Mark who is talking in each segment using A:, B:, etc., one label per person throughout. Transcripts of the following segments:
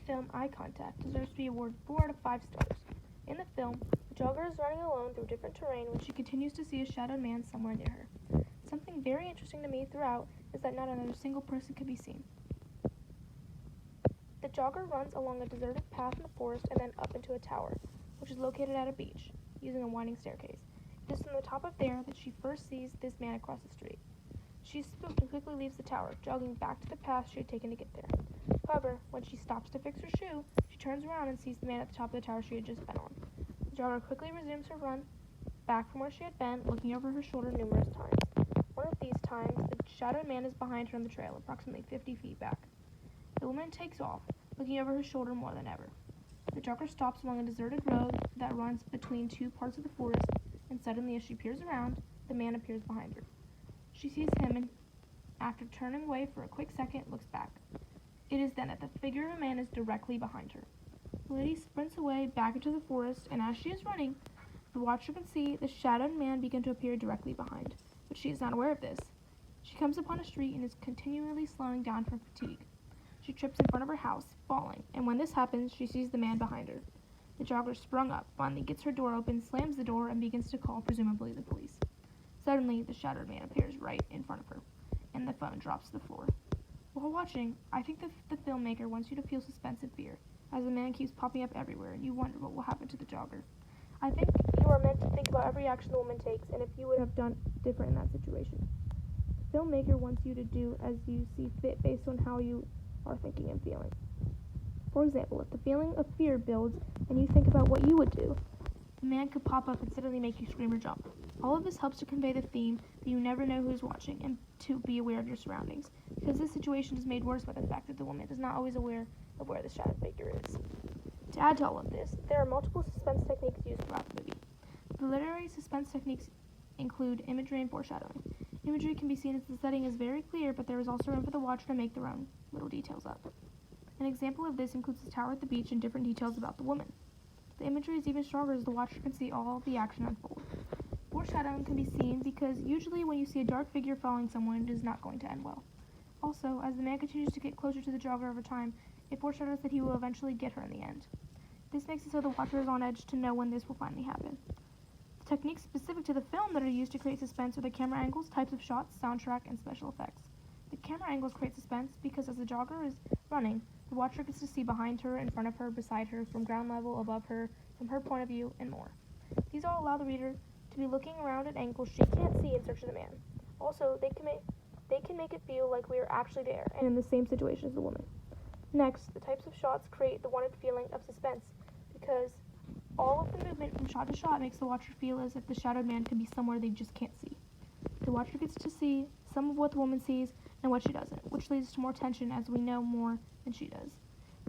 A: film Eye Contact deserves to be awarded 4 out of 5 stars. In the film, the jogger is running alone through different terrain when she continues to see a shadowed man somewhere near her. Something very interesting to me throughout is that not another single person can be seen. The jogger runs along a deserted path in the forest and then up into a tower, which is located at a beach, using a winding staircase. It is from the top of there that she first sees this man across the street. She is spooked and quickly leaves the tower, jogging back to the path she had taken to get there. However, when she stops to fix her shoe, she turns around and sees the man at the top of the tower she had just been on. The jogger quickly resumes her run back from where she had been, looking over her shoulder numerous times. One of these times, the shadowed man is behind her on the trail, approximately 50 feet back. The woman takes off, looking over her shoulder more than ever. The jogger stops along a deserted road that runs between two parts of the forest, and suddenly, as she peers around, the man appears behind her. She sees him and, after turning away for a quick second, looks back. It is then that the figure of a man is directly behind her. The lady sprints away back into the forest, and as she is running, the watcher can see the shadowed man begin to appear directly behind, but she is not aware of this. She comes upon a street and is continually slowing down from fatigue. She trips in front of her house, falling, and when this happens, she sees the man behind her. The jogger sprung up, finally gets her door open, slams the door, and begins to call, presumably, the police. Suddenly, the shadowed man appears right in front of her, and the phone drops to the floor. While watching, I think the filmmaker wants you to feel suspense and fear, as the man keeps popping up everywhere, and you wonder what will happen to the jogger. I think you are meant to think about every action the woman takes, and if you would have done different in that situation. The filmmaker wants you to do as you see fit based on how you are thinking and feeling. For example, if the feeling of fear builds and you think about what you would do, the man could pop up and suddenly make you scream or jump. All of this helps to convey the theme that you never know who is watching and to be aware of your surroundings, because this situation is made worse by the fact that the woman is not always aware of where the shadow figure is. To add to all of this, there are multiple suspense techniques used throughout the movie. The literary suspense techniques include imagery and foreshadowing. Imagery can be seen as the setting is very clear, but there is also room for the watcher to make their own little details up. An example of this includes the tower at the beach and different details about the woman. The imagery is even stronger as the watcher can see all of the action unfold. Foreshadowing can be seen because usually when you see a dark figure following someone, it is not going to end well. Also, as the man continues to get closer to the jogger over time, it foreshadows that he will eventually get her in the end. This makes it so the watcher is on edge to know when this will finally happen. The techniques specific to the film that are used to create suspense are the camera angles, types of shots, soundtrack, and special effects. The camera angles create suspense because as the jogger is running, the watcher gets to see behind her, in front of her, beside her, from ground level, above her, from her point of view, and more. These all allow the reader to be looking around at angles she can't see in search of the man. Also, they can make it feel like we are actually there and in the same situation as the woman. Next, the types of shots create the wanted feeling of suspense because all of the movement from shot to shot makes the watcher feel as if the shadowed man could be somewhere they just can't see. The watcher gets to see some of what the woman sees and what she doesn't, which leads to more tension as we know more than she does.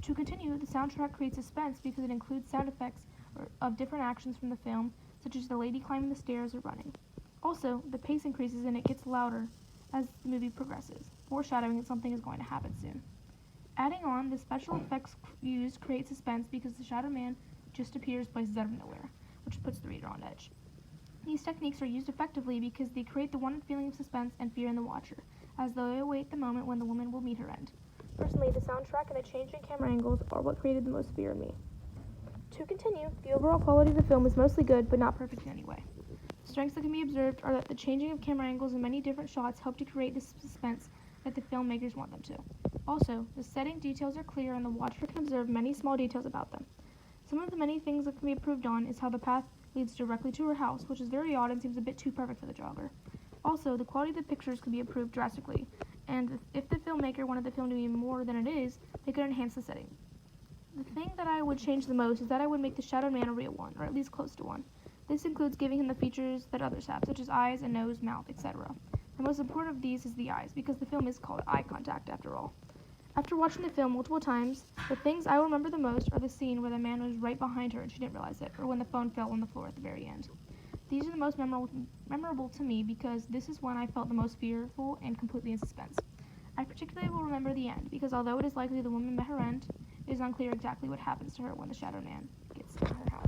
A: To continue, the soundtrack creates suspense because it includes sound effects of different actions from the film, such as the lady climbing the stairs or running. Also, the pace increases and it gets louder as the movie progresses, foreshadowing that something is going to happen soon. Adding on, the special effects used create suspense because the shadow man just appears places out of nowhere, which puts the reader on edge. These techniques are used effectively because they create the wanted feeling of suspense and fear in the watcher, as though they await the moment when the woman will meet her end. Personally, the soundtrack and the changing camera angles are what created the most fear in me. To continue, the overall quality of the film is mostly good, but not perfect in any way. The strengths that can be observed are that the changing of camera angles and many different shots help to create the suspense that the filmmakers want them to. Also, the setting details are clear and the watcher can observe many small details about them. Some of the many things that can be improved on is how the path leads directly to her house, which is very odd and seems a bit too perfect for the jogger. Also, the quality of the pictures could be improved drastically, and if the filmmaker wanted the film to be more than it is, they could enhance the setting. The thing that I would change the most is that I would make the shadowed man a real one, or at least close to one. This includes giving him the features that others have, such as eyes, a nose, mouth, etc. The most important of these is the eyes, because the film is called Eye Contact after all. After watching the film multiple times, the things I will remember the most are the scene where the man was right behind her and she didn't realize it, or when the phone fell on the floor at the very end. These are the most memorable to me because this is when I felt the most fearful and completely in suspense. I particularly will remember the end, because although it is likely the woman met her end, it is unclear exactly what happens to her when the shadow man gets to her house.